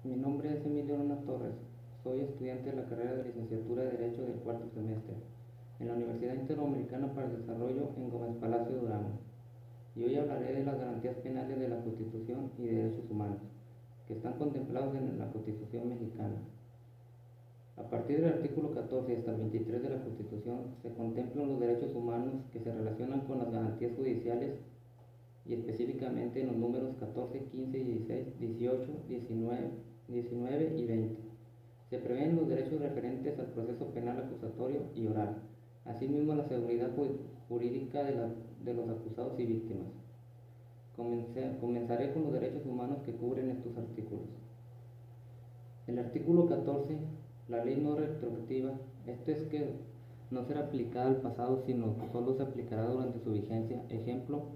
Mi nombre es Emilio Luna Torres. Soy estudiante de la carrera de licenciatura de Derecho del cuarto semestre en la Universidad Interamericana para el Desarrollo en Gómez Palacio, Durango. Y hoy hablaré de las garantías penales de la Constitución y de derechos humanos, que están contemplados en la Constitución mexicana. A partir del artículo 14 hasta el 23 de la Constitución se contemplan los derechos humanos que se relacionan con las garantías judiciales y específicamente en los números 14, 15, 16, 18, 19 y 20. Se prevén los derechos referentes al proceso penal acusatorio y oral, asimismo la seguridad jurídica de los acusados y víctimas. Comenzaré con los derechos humanos que cubren estos artículos. El artículo 14, la ley no retroactiva, esto es que no será aplicada al pasado, sino que solo se aplicará durante su vigencia. Ejemplo,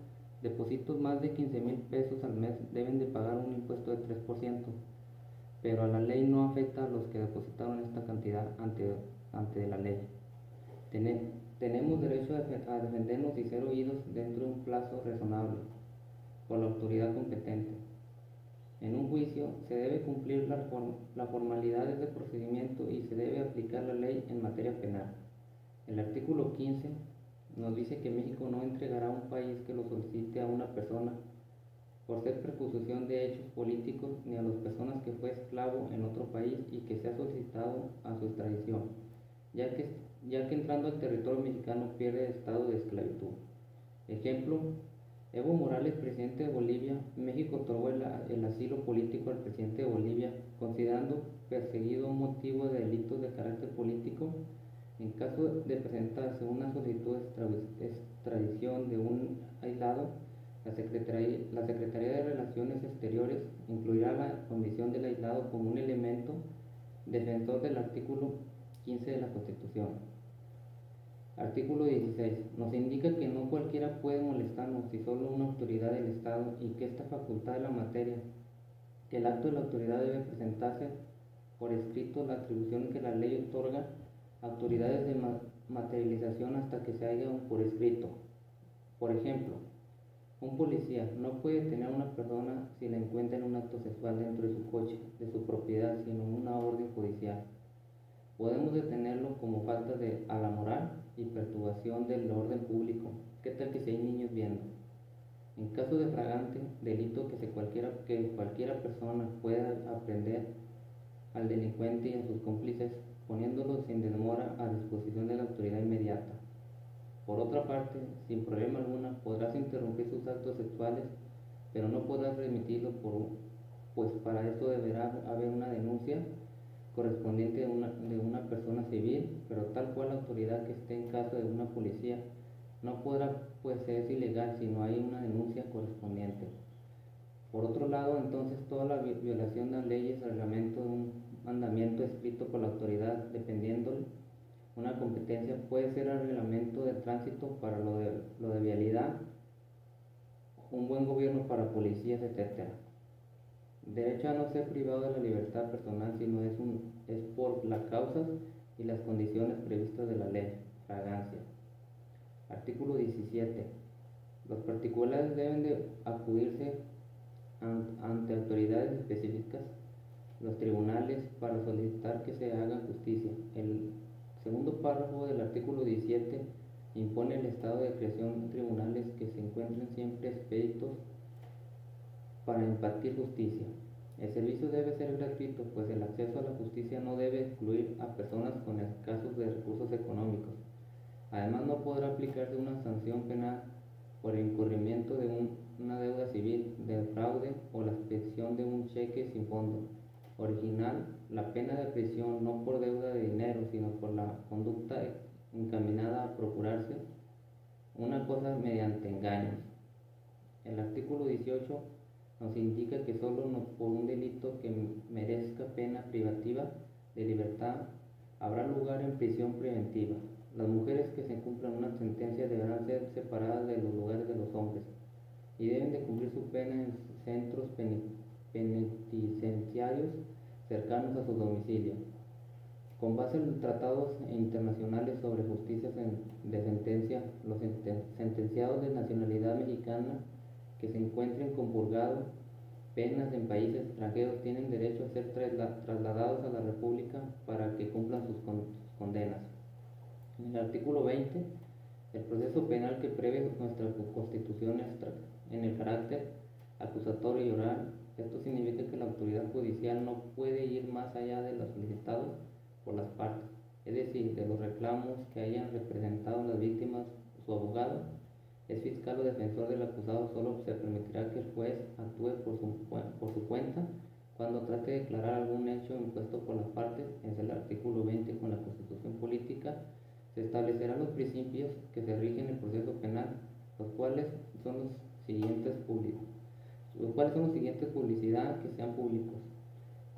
depósitos más de 15,000 pesos al mes deben de pagar un impuesto de 3%, pero a la ley no afecta a los que depositaron esta cantidad ante la ley. Tenemos derecho a defendernos y ser oídos dentro de un plazo razonable por la autoridad competente. En un juicio se debe cumplir las formalidades de procedimiento y se debe aplicar la ley en materia penal. El artículo 15 nos dice que México no entregará a un país que lo solicite a una persona por ser persecución de hechos políticos ni a las personas que fue esclavo en otro país y que se ha solicitado a su extradición, ya que entrando al territorio mexicano pierde el estado de esclavitud. Ejemplo, Evo Morales, presidente de Bolivia. México otorgó el asilo político al presidente de Bolivia, considerando perseguido un motivo de delitos de carácter político. En caso de presentarse una solicitud de extradición de un aislado, la Secretaría de Relaciones Exteriores incluirá la condición del aislado como un elemento defensor del artículo 15 de la Constitución. Artículo 16. Nos indica que no cualquiera puede molestarnos, si solo una autoridad del Estado, y que esta facultad de la materia, que el acto de la autoridad debe presentarse por escrito la atribución que la ley otorga a autoridades de materialización hasta que se haga por escrito. Por ejemplo, un policía no puede detener a una persona si la encuentra en un acto sexual dentro de su coche, de su propiedad, sino una orden judicial. Podemos detenerlo como falta a la moral y perturbación del orden público. ¿Qué tal que si hay niños viendo? En caso de flagrante delito que cualquiera persona pueda aprehender al delincuente y a sus cómplices, poniéndolos sin demora a disposición de la autoridad inmediata. Por otra parte, sin problema alguno, podrás interrumpir sus actos sexuales, pero no podrás remitirlo pues para eso deberá haber una denuncia correspondiente de una persona civil, pero tal cual la autoridad que esté en caso de una policía no podrá, pues es ilegal si no hay una denuncia correspondiente. Por otro lado, entonces toda la violación de las leyes, reglamento de un mandamiento escrito por la autoridad, dependiendo una competencia, puede ser el reglamento de tránsito para lo de vialidad, un buen gobierno para policías, etc. Derecho a no ser privado de la libertad personal, sino es por las causas y las condiciones previstas de la ley. Fragancia. Artículo 17. Los particulares deben de acudirse ante autoridades específicas, los tribunales, para solicitar que se haga justicia. El segundo párrafo del artículo 17 impone el estado de creación de tribunales que se encuentren siempre expeditos para impartir justicia. El servicio debe ser gratuito, pues el acceso a la justicia no debe excluir a personas con escasos recursos económicos. Además, no podrá aplicarse una sanción penal por el incurrimiento de una deuda civil, de fraude o la expedición de un cheque sin fondo original. La pena de prisión no por deuda de dinero, sino por la conducta encaminada a procurarse una cosa mediante engaños. El artículo 18 nos indica que solo por un delito que merezca pena privativa de libertad habrá lugar en prisión preventiva. Las mujeres que se cumplan una sentencia deberán ser separadas de los lugares de los hombres y deben de cumplir su pena en centros penitenciarios cercanos a su domicilio. Con base en los tratados internacionales sobre justicia de sentencia, los sentenciados de nacionalidad mexicana que se encuentren compurgados penas en países extranjeros tienen derecho a ser trasladados a la República para que cumplan sus condenas. En el artículo 20, el proceso penal que prevé nuestra Constitución en el carácter acusatorio y oral. Esto significa que la autoridad judicial no puede ir más allá de lo solicitado por las partes, es decir, de los reclamos que hayan representado las víctimas o su abogado. Es fiscal o defensor del acusado, solo se permitirá que el juez actúe por su cuenta cuando trate de declarar algún hecho impuesto por las partes. Es el artículo 20 con la Constitución política. Se establecerán los principios que se rigen el proceso penal, los cuales son los siguientes publicidad, que sean públicos,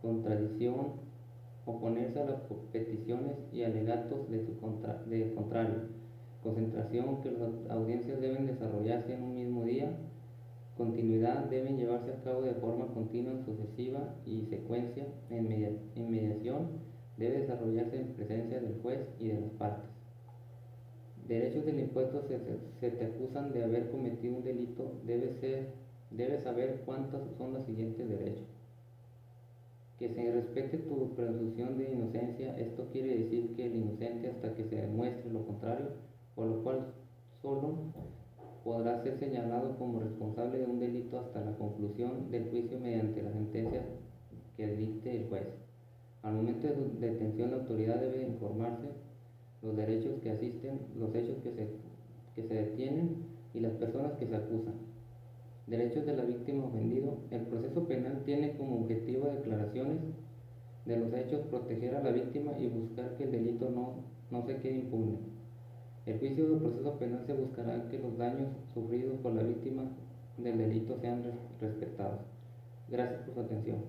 contradicción, oponerse a las peticiones y alegatos de contrario, concentración, que las audiencias deben desarrollarse en un mismo día, continuidad, deben llevarse a cabo de forma continua, sucesiva y secuencia, en mediación, debe desarrollarse en presencia del juez y de las partes. Derechos del impuesto: se te acusan de haber cometido un delito, debes saber cuántos son los siguientes derechos. Que se respete tu presunción de inocencia. Esto quiere decir que el inocente hasta que se demuestre lo contrario, por lo cual solo podrá ser señalado como responsable de un delito hasta la conclusión del juicio mediante la sentencia que dicte el juez. Al momento de su detención, la autoridad debe informarse los derechos que asisten, los hechos que se detienen y las personas que se acusan. Derechos de la víctima ofendido. El proceso penal tiene como objetivo declaraciones de los hechos, proteger a la víctima y buscar que el delito no se quede impune. El juicio del proceso penal se buscará que los daños sufridos por la víctima del delito sean respetados. Gracias por su atención.